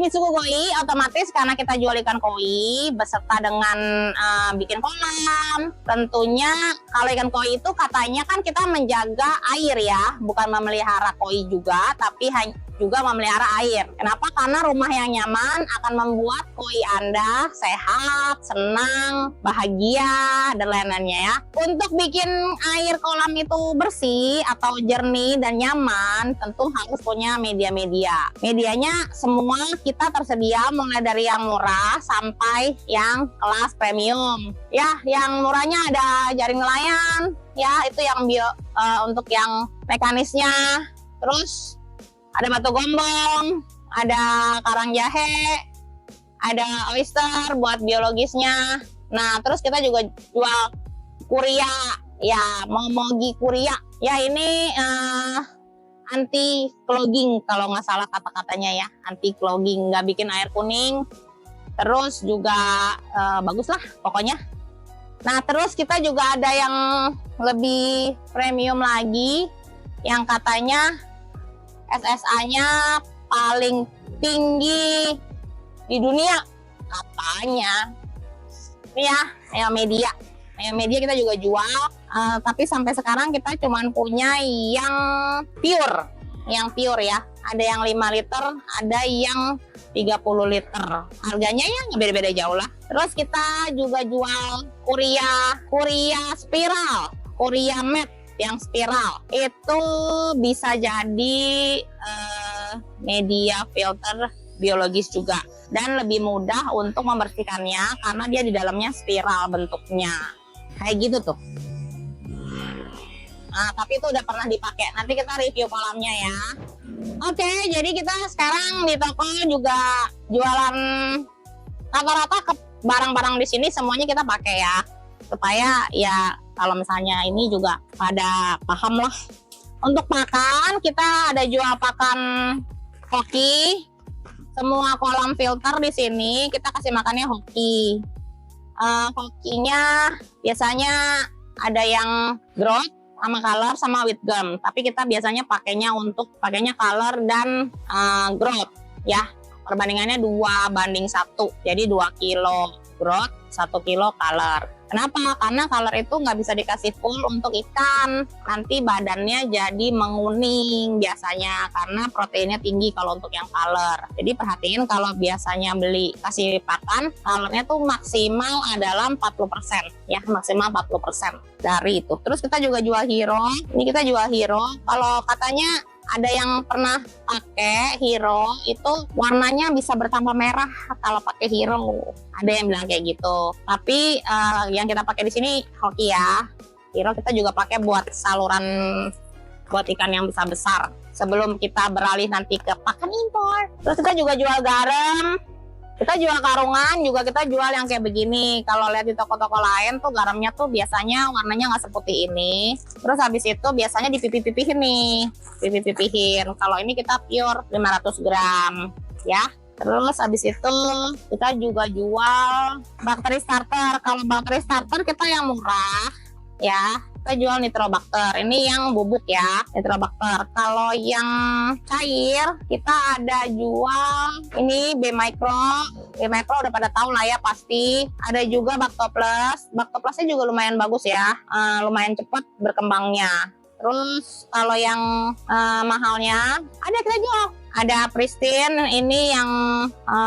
Mitsuko Koi otomatis karena kita jual ikan koi beserta dengan bikin kolam. Tentunya kalau ikan koi itu katanya kan kita menjaga air ya, bukan memelihara koi juga, tapi juga memelihara air. Kenapa? Karena rumah yang nyaman akan membuat koi Anda sehat, senang, bahagia, dan lain-lainnya ya. Untuk bikin air kolam itu bersih atau jernih dan nyaman, tentu harus punya media-media. Medianya semua kita tersedia mulai dari yang murah sampai yang kelas premium. Ya, yang murahnya ada jaring nelayan, ya itu yang untuk yang mekanisnya. Terus ada batu gombong, ada karang jahe, ada oyster buat biologisnya. Nah, terus kita juga jual kuria, ya momogi kuria. Ya ini anti clogging kalau nggak salah kata-katanya ya, anti clogging, nggak bikin air kuning. Terus juga bagus lah pokoknya. Nah, terus kita juga ada yang lebih premium lagi, yang katanya SSA-nya paling tinggi di dunia katanya. Ini ya, media kita juga jual, tapi sampai sekarang kita cuman punya yang pure ya. Ada yang 5 liter, ada yang 30 liter. Harganya ya nggak beda-beda jauh lah. Terus kita juga jual kuria spiral, kuria matte yang spiral. Itu bisa jadi media filter biologis juga, dan lebih mudah untuk membersihkannya karena dia di dalamnya spiral bentuknya kayak gitu tuh. Nah, tapi itu udah pernah dipakai. Nanti kita review kolamnya ya. Oke, jadi kita sekarang di toko juga jualan rata-rata barang-barang di sini semuanya kita pakai ya, supaya ya kalau misalnya ini juga pada paham lah. Untuk pakan kita ada jual pakan hoki. Semua kolam filter di sini kita kasih makannya hoki. Hokinya biasanya ada yang growth sama color sama with gum, tapi kita biasanya pakainya color dan growth ya. Perbandingannya 2:1, jadi 2 kilo growth, 1 kilo color. Kenapa? Karena color itu nggak bisa dikasih full untuk ikan, nanti badannya jadi menguning biasanya karena proteinnya tinggi kalau untuk yang color. Jadi perhatiin kalau biasanya beli kasih pakan, colornya tuh maksimal adalah 40% ya, maksimal 40% dari itu. Terus kita juga jual hero, ini kita jual hero. Kalau katanya ada yang pernah pakai hero itu warnanya bisa bertambah merah kalau pakai hero. Ada yang bilang kayak gitu. Tapi yang kita pakai di sini hoki ya. Hero kita juga pakai buat saluran buat ikan yang besar-besar. Sebelum kita beralih nanti ke pakan impor. Terus kita juga jual garam. Kita jual karungan, juga kita jual yang kayak begini. Kalau lihat di toko-toko lain tuh garamnya tuh biasanya warnanya nggak seperti ini. Terus habis itu biasanya dipipih-pipihin nih, pipih-pipihin. Kalau ini kita pure 500 gram ya. Terus habis itu kita juga jual bakteri starter. Kalau bakteri starter kita yang murah ya, kita jual nitrobacter. Ini yang bubuk ya, nitrobacter. Kalau yang cair kita ada jual ini B micro. B micro udah pada tahu lah ya pasti. Ada juga Bactoplus. Bactoplusnya juga lumayan bagus ya, lumayan cepat berkembangnya. Terus kalau yang mahalnya ada kita jual. Ada Pristine, ini yang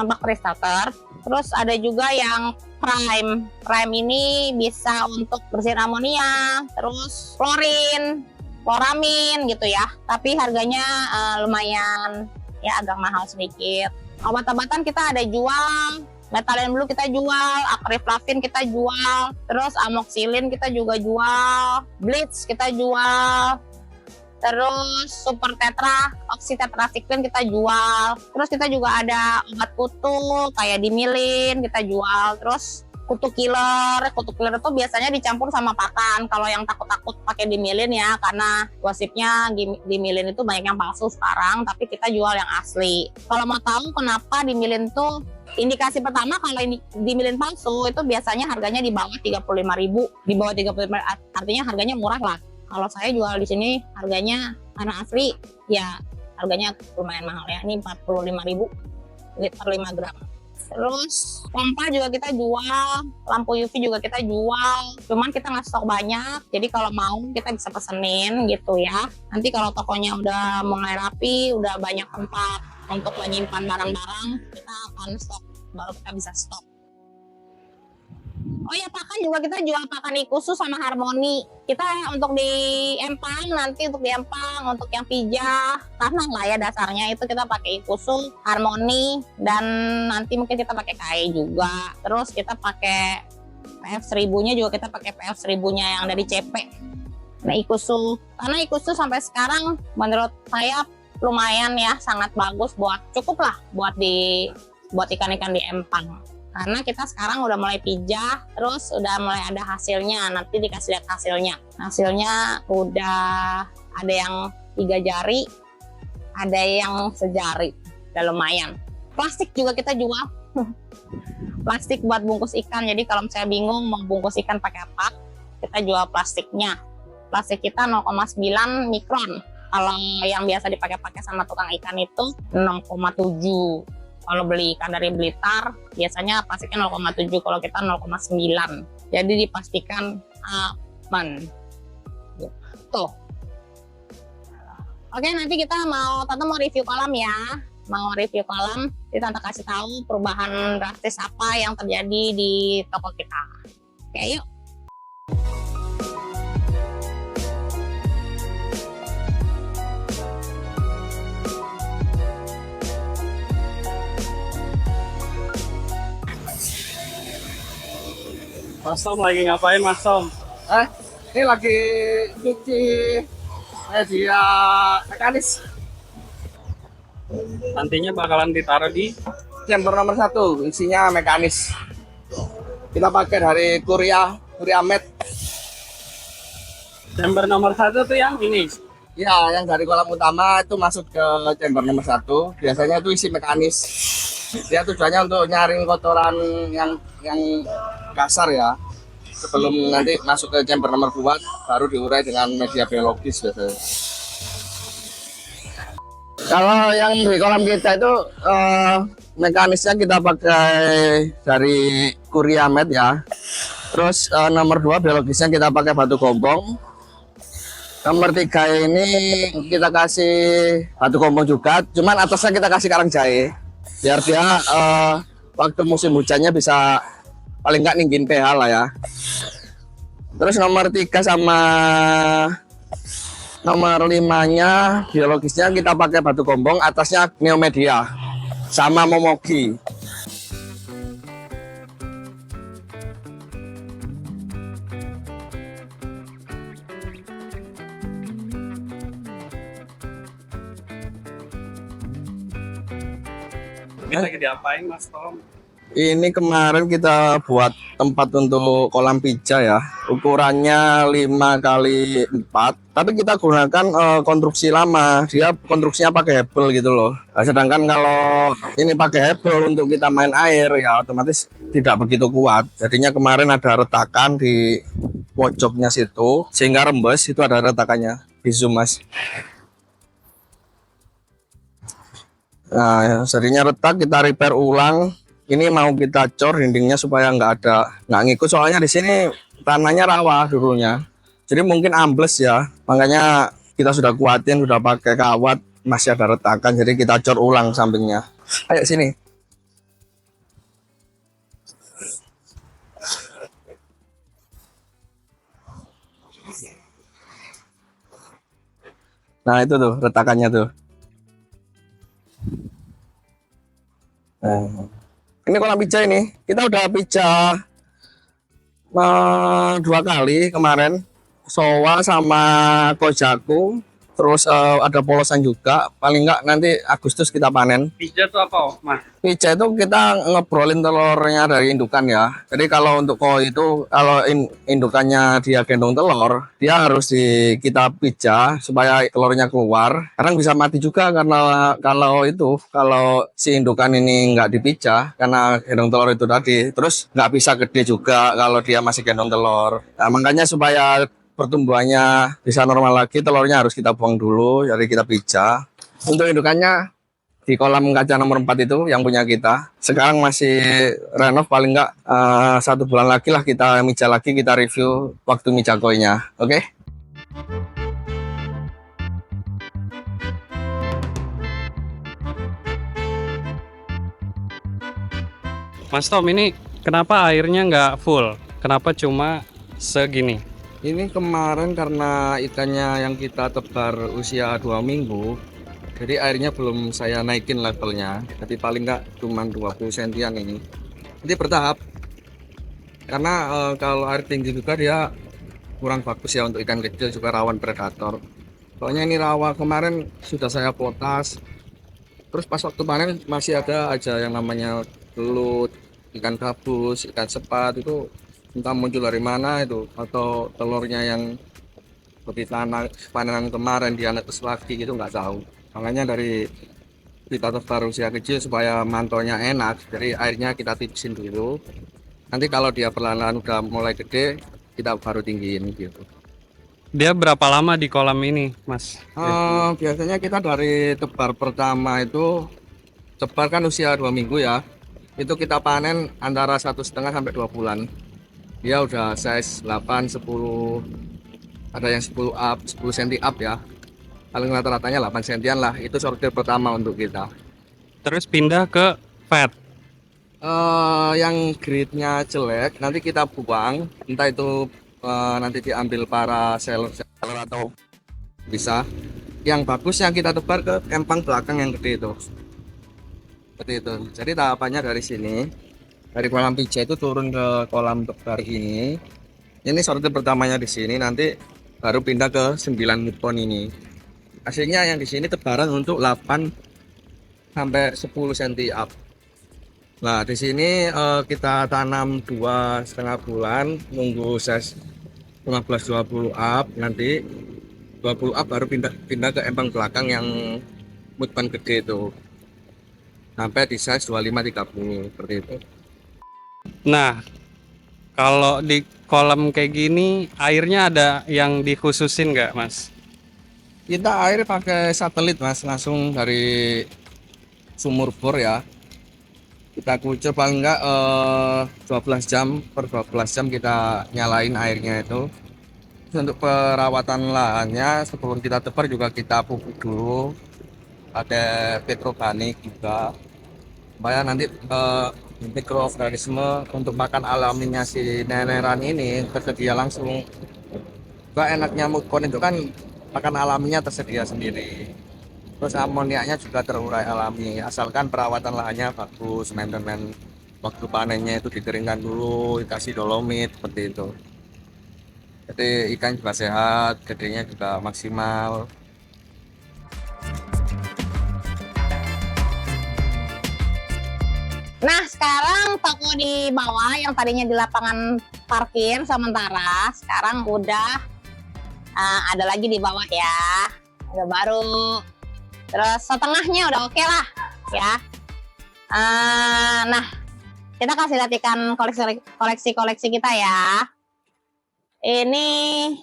bakteri starter. Terus ada juga yang Prime. Prime ini bisa untuk bersihin amonia, terus chloramin gitu ya. Tapi harganya lumayan ya, agak mahal sedikit. Obat-obatan kita ada jual. Methylen blue kita jual, akriflavin kita jual, terus amoxicillin kita juga jual, bleach kita jual, terus super tetra, oxytetracycline kita jual. Terus kita juga ada obat kutu kayak dimilin kita jual. Terus kutu killer itu biasanya dicampur sama pakan. Kalau yang takut-takut pakai dimilin ya, karena gosipnya dimilin itu banyak yang palsu sekarang, tapi kita jual yang asli. Kalau mau tahu kenapa dimilin tuh, indikasi pertama kalau ini dimilin palsu itu biasanya harganya di bawah 35.000, di bawah 35 artinya harganya murah lah. Kalau saya jual di sini harganya karena asli ya harganya lumayan mahal ya, ini 45.000. per 5 gram. Terus pompa juga kita jual, lampu UV juga kita jual, cuman kita nggak stok banyak, jadi kalau mau kita bisa pesenin gitu ya. Nanti kalau tokonya udah mulai rapi, udah banyak tempat untuk menyimpan barang-barang, kita akan stok, baru kita bisa stok. Oh ya, pakan juga kita jual pakan Ikusu sama Harmoni. Kita untuk di empang, nanti untuk di empang, untuk yang pijah, karena lah ya dasarnya itu kita pakai Ikusu, Harmoni, dan nanti mungkin kita pakai KAI juga. Terus kita pakai PF 1000-nya juga kita pakai PF 1000-nya yang dari CP. Nah Ikusu, karena Ikusu sampai sekarang menurut saya lumayan ya, sangat bagus buat, cukup lah buat ikan-ikan di empang. Karena kita sekarang udah mulai pijah, terus udah mulai ada hasilnya, nanti dikasih lihat hasilnya. Hasilnya udah ada yang 3 jari, ada yang sejari, udah lumayan. Plastik juga kita jual, plastik buat bungkus ikan. Jadi kalau misalnya bingung mau bungkus ikan pakai apa, kita jual plastiknya. Plastik kita 0,9 mikron. Kalau yang biasa dipakai-pakai sama tukang ikan itu 0,7. Kalau beli ikan dari Blitar, biasanya plastiknya 0,7, kalau kita 0,9. Jadi dipastikan aman. Tuh. Oke, nanti kita Tante mau review kolam ya. Mau review kolam, kita Tante kasih tahu perubahan drastis apa yang terjadi di toko kita. Oke, yuk. Mas Tom lagi ngapain Mas Tom? Ini lagi cuci media mekanis. Nantinya bakalan ditaruh di Chamber nomor 1, isinya mekanis. Kita pakai dari Korea Med. chamber nomor 1 tuh yang ini. Ya, yang dari kolam utama itu masuk ke chamber nomor 1. Biasanya itu isi mekanis. Dia tujuannya untuk nyaring kotoran yang kasar ya. Sebelum nanti masuk ke chamber nomor 2, baru diurai dengan media biologis biasanya. Kalau yang di kolam kita itu mekanisnya kita pakai dari Korea Med ya. Terus nomor 2 biologisnya kita pakai batu gombong. Nomor 3 ini kita kasih batu gombong juga, cuman atasnya kita kasih karang jahe. Biar dia waktu musim hujannya bisa paling nggak ninggin pH lah ya. Terus nomor 3 sama nomor 5-nya biologisnya kita pakai batu gombong, atasnya neomedia sama momogi. Ini lagi diapain Mas Tom? Ini kemarin kita buat tempat untuk kolam pijah ya. Ukurannya 5x4. Tapi kita gunakan konstruksi lama. Dia konstruksinya pakai hebel gitu loh. Nah, sedangkan kalau ini pakai hebel untuk kita main air ya otomatis tidak begitu kuat. Jadinya kemarin ada retakan di pojoknya situ. Sehingga rembes itu ada retakannya. Di zoom mas. Nah jadinya retak, kita repair ulang. Ini mau kita cor dindingnya supaya nggak ngikut, soalnya di sini tanahnya rawa dulunya, jadi mungkin ambles ya, makanya kita sudah kuatin, sudah pakai kawat, masih ada retakan, jadi kita cor ulang sampingnya. Ayo sini. Nah itu tuh retakannya tuh. Nah. Ini kolam pijah ini, kita udah pijah 2 kali kemarin, Sowa sama Kojaku, terus ada polosan juga, paling enggak nanti Agustus kita panen. Pijah tuh apa Mas? Pijah itu kita ngebrolin telurnya dari indukan ya, jadi kalau untuk koi itu, kalau indukannya dia gendong telur, dia harus kita pijah supaya telurnya keluar. Kadang bisa mati juga karena kalau si indukan ini nggak dipijah karena gendong telur itu tadi, terus nggak bisa gede juga kalau dia masih gendong telur. Nah, makanya supaya pertumbuhannya bisa normal lagi, telurnya harus kita buang dulu, jadi kita pijah. Untuk indukannya di kolam kaca nomor 4 itu yang punya kita. Sekarang masih renov, paling nggak 1 bulan lagi lah kita mijak lagi, kita review waktu mijak koinnya. Oke? Mas Tom, ini kenapa airnya nggak full? Kenapa cuma segini? Ini kemarin karena ikannya yang kita tebar usia 2 minggu, jadi airnya belum saya naikin levelnya. Jadi paling nggak cuma 20 sentian ini. Nanti bertahap. Karena kalau air tinggi juga dia kurang bagus ya untuk ikan kecil, juga rawan predator. Soalnya ini rawa kemarin sudah saya potas. Terus pas waktu panen masih ada aja yang namanya belut, ikan gabus, ikan sepat itu entah muncul dari mana itu, atau telurnya yang seperti tanah panenan kemarin dia netes lagi gitu, nggak tahu. Makanya dari kita tebar usia kecil supaya mantonya enak, jadi airnya kita tipisin dulu. Nanti kalau dia perlahan-lahan udah mulai gede, kita baru tinggiin gitu. Dia berapa lama di kolam ini, Mas? Biasanya kita dari tebar pertama itu, tebar kan usia 2 minggu ya, itu kita panen antara 1,5 sampai 2 bulan. Dia udah size 8, 10, ada yang 10 up, 10 cm up ya. Paling rata-ratanya 8 sentian lah, itu sortir pertama untuk kita. Terus pindah ke fat. Yang grade-nya jelek nanti kita buang, entah itu nanti diambil para seller atau bisa. Yang bagus yang kita tebar ke empang belakang yang gede itu. Seperti itu. Jadi tahapannya dari sini. Dari kolam pijat itu turun ke kolam tebar ini. Ini sortir pertamanya di sini, nanti baru pindah ke 9 mupon ini. Hasilnya yang di sini tebaran untuk 8 sampai 10 cm up. Nah, di sini kita tanam 2,5 bulan, nunggu size 15-20 up, nanti 20 up baru pindah ke empang belakang yang mutpan gede itu. Sampai di size 25-30 seperti itu. Nah, kalau di kolam kayak gini, airnya ada yang dikhususin nggak, Mas? Kita air pakai satelit, Mas, langsung dari sumur bor ya. Kita kucur paling enggak 12 jam, per 12 jam kita nyalain airnya itu. Terus untuk perawatan lahannya sebelum kita tebar juga kita pupuk dulu. Ada petrobanik juga. Supaya nanti mikroorganisme untuk makan alaminya si neneran ini tersedia langsung. Juga enaknya mukon itu kan makan alaminya tersedia sendiri. Terus amoniaknya juga terurai alami, asalkan perawatan lahannya bagus, maintenance waktu panennya itu dikeringkan dulu, dikasih dolomit seperti itu. Jadi ikan juga sehat, gedenya juga maksimal. Nah, sekarang toko di bawah yang tadinya di lapangan parkir sementara, sekarang udah ada lagi di bawah ya. Udah baru. Terus setengahnya udah oke lah ya. Nah, kita kasih lihat ikan koleksi kita ya. Ini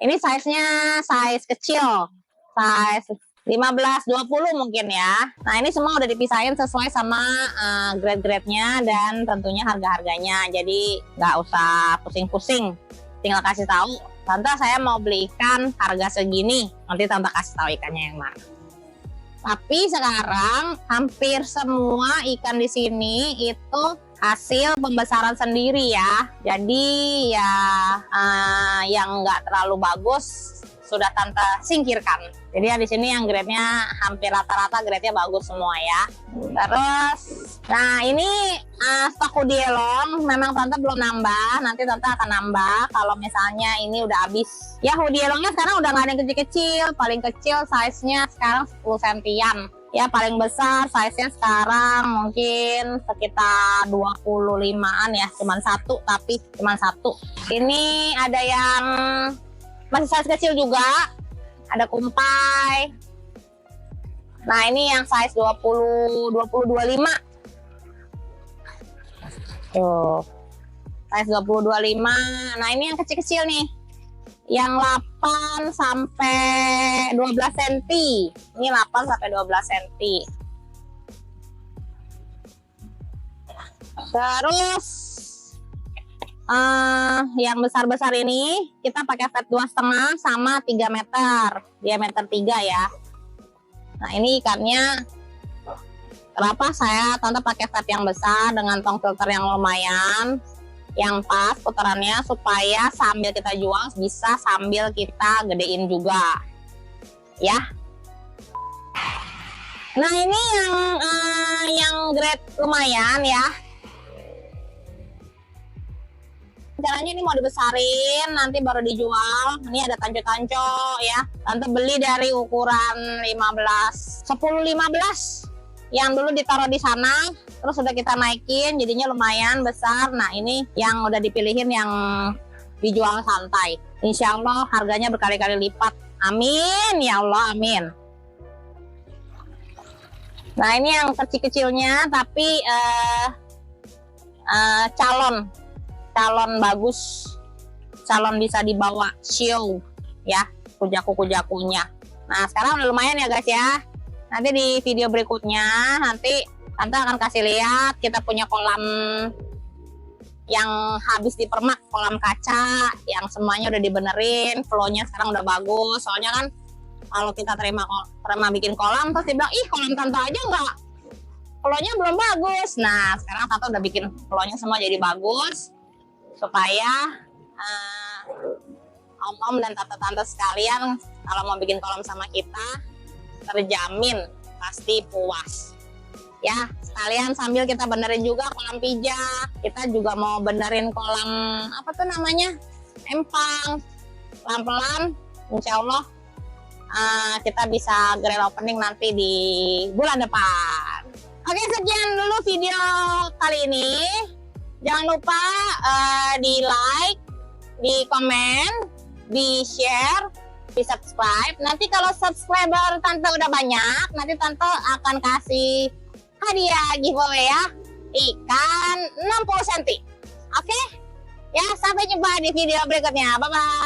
size-nya size kecil. Size 15-20 mungkin ya. Nah, ini semua udah dipisahin sesuai sama grade-grade-nya dan tentunya harga-harganya. Jadi nggak usah pusing-pusing. Tinggal kasih tahu, Tante saya mau beli ikan harga segini. Nanti Tante kasih tahu ikannya yang mana. Tapi sekarang hampir semua ikan di sini itu hasil pembesaran sendiri ya. Jadi ya yang nggak terlalu bagus sudah Tante singkirkan. Jadi ya di sini yang grade-nya hampir rata-rata grade-nya bagus semua ya. Terus, nah ini stok hudielong memang Tante belum nambah. Nanti Tante akan nambah kalau misalnya ini udah habis. Ya hudielongnya sekarang udah nggak ada yang kecil-kecil. Paling kecil size-nya sekarang 10 sentian. Ya paling besar size-nya sekarang mungkin sekitar 25-an ya. Cuman satu, tapi cuman satu. Ini ada yang masih size kecil juga, ada kumpai. Nah ini yang size 20-25 tuh, size 20-25. Nah ini yang kecil-kecil nih, yang 8 sampai 12 cm. Ini 8 sampai 12 cm. Terus yang besar-besar ini kita pakai vat 2,5 sama 3 meter, diameter 3 ya. Nah ini ikannya, kenapa tante pakai vat yang besar dengan tong filter yang lumayan, yang pas putarannya, supaya sambil kita jual bisa sambil kita gedein juga ya. Nah ini yang grade lumayan ya. Caranya ini mau dibesarin, nanti baru dijual. Ini ada tanco-tanco ya. Tante beli dari ukuran 10-15 yang dulu ditaruh di sana, terus udah kita naikin, jadinya lumayan besar. Nah ini yang udah dipilihin yang dijual santai. Insya Allah harganya berkali-kali lipat. Amin ya Allah, amin. Nah ini yang kecil-kecilnya, tapi calon bagus, calon bisa dibawa show ya, kujaku-kujakunya. Nah sekarang udah lumayan ya guys ya. Nanti di video berikutnya nanti tante akan kasih lihat kita punya kolam yang habis dipermak, kolam kaca yang semuanya udah dibenerin, flow-nya sekarang udah bagus. Soalnya kan kalau kita terima bikin kolam terus dibilang, ih kolam tante aja nggak, flow-nya belum bagus. Nah sekarang tante udah bikin flow-nya semua jadi bagus, supaya om-om dan tante-tante sekalian kalau mau bikin kolam sama kita terjamin pasti puas ya. Sekalian sambil kita benerin juga kolam pijak, kita juga mau benerin kolam apa tuh namanya, empang. Pelan-pelan insya Allah kita bisa grand opening nanti di bulan depan. Oke, sekian dulu video kali ini. Jangan lupa di like, di komen, di share, di subscribe. Nanti kalau subscriber tante udah banyak, nanti tante akan kasih hadiah giveaway ya, ikan 60 cm. Oke? Ya, sampai jumpa di video berikutnya. Bye-bye.